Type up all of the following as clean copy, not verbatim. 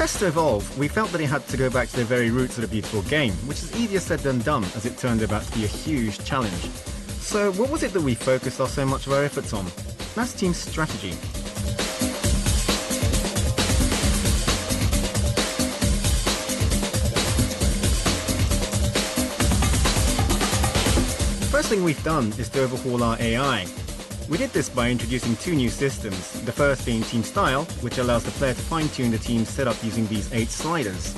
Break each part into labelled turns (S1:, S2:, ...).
S1: Quest to evolve, we felt that it had to go back to the very roots of the beautiful game, which is easier said than done as it turned out to be a huge challenge. So what was it that we focused so much of our efforts on? That's team strategy. First thing we've done is to overhaul our AI. We did this by introducing two new systems, the first being Team Style, which allows the player to fine-tune the team's setup using these 8 sliders.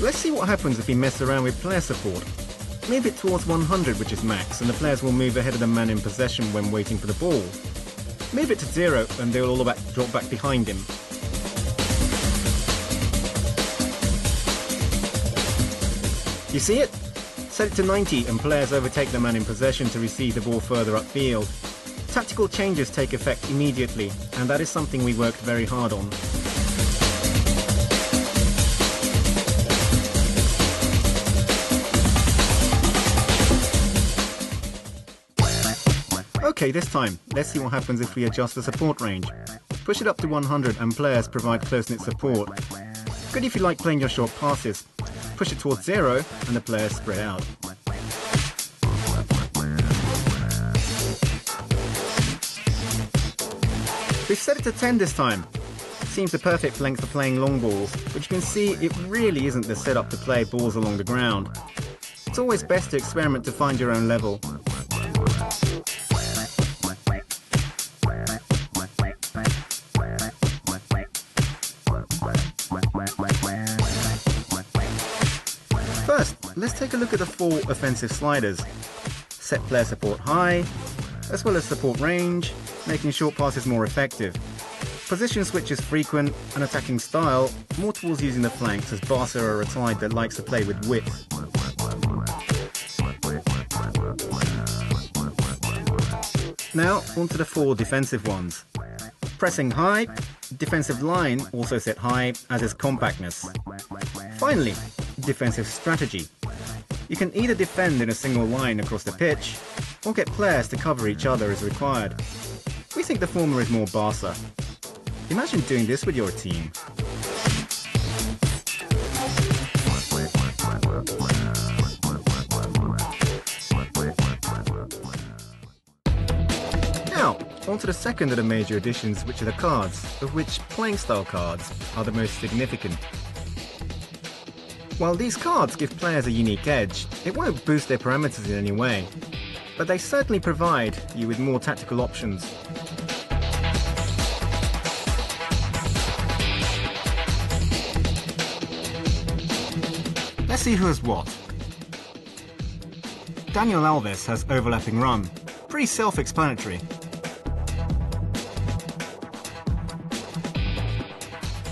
S1: Let's see what happens if we mess around with player support. Move it towards 100, which is max, and the players will move ahead of the man in possession when waiting for the ball. Move it to 0 and they will all drop back behind him. You see it? Set it to 90 and players overtake the man in possession to receive the ball further upfield. Tactical changes take effect immediately, and that is something we worked very hard on. Okay, this time, let's see what happens if we adjust the support range. Push it up to 100 and players provide close-knit support. Good if you like playing your short passes. Push it towards 0 and the players spread out. We've set it to 10 this time. Seems the perfect length for playing long balls, but you can see it really isn't the setup to play balls along the ground. It's always best to experiment to find your own level. First, let's take a look at the 4 offensive sliders. Set player support high, as well as support range, making short passes more effective. Position switches frequent, and attacking style more towards using the flanks, as Barca are a side that likes to play with width. Now, onto the 4 defensive ones. Pressing high, defensive line also set high, as is compactness. Finally, defensive strategy. You can either defend in a single line across the pitch, or get players to cover each other as required. We think the former is more Barca. Imagine doing this with your team. Now, on to the second of the major additions, which are the cards, of which playing style cards are the most significant. While these cards give players a unique edge, it won't boost their parameters in any way, but they certainly provide you with more tactical options. Let's see who has what. Daniel Alves has overlapping run, pretty self-explanatory.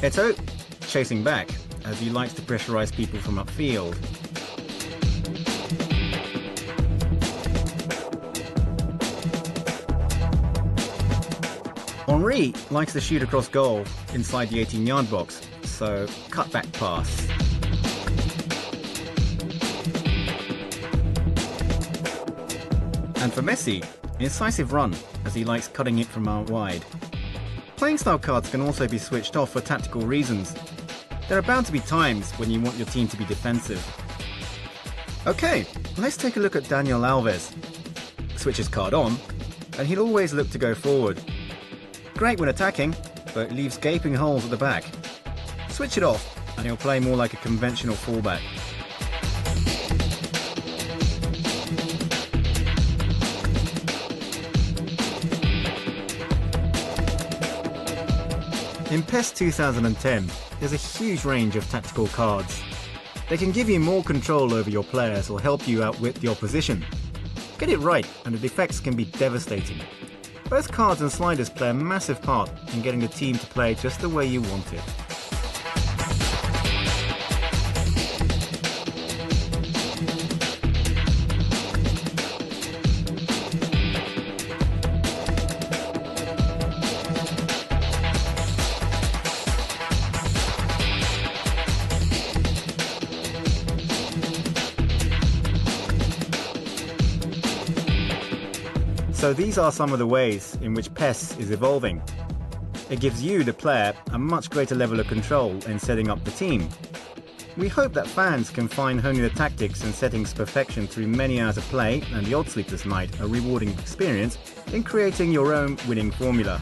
S1: Eto'o, chasing back, as he likes to pressurize people from upfield. Henry likes to shoot across goal inside the 18-yard box, so cut-back pass. And for Messi, incisive run, as he likes cutting it from out wide. Playing style cards can also be switched off for tactical reasons. There are bound to be times when you want your team to be defensive. Okay, let's take a look at Daniel Alves. Switch his card on, and he'll always look to go forward. Great when attacking, but leaves gaping holes at the back. Switch it off, and he'll play more like a conventional fullback. In PES 2010, there's a huge range of tactical cards. They can give you more control over your players or help you outwit the opposition. Get it right and the effects can be devastating. Both cards and sliders play a massive part in getting the team to play just the way you want it. So these are some of the ways in which PES is evolving. It gives you, the player, a much greater level of control in setting up the team. We hope that fans can find honing the tactics and settings to perfection through many hours of play and the odd sleepless night a rewarding experience in creating your own winning formula.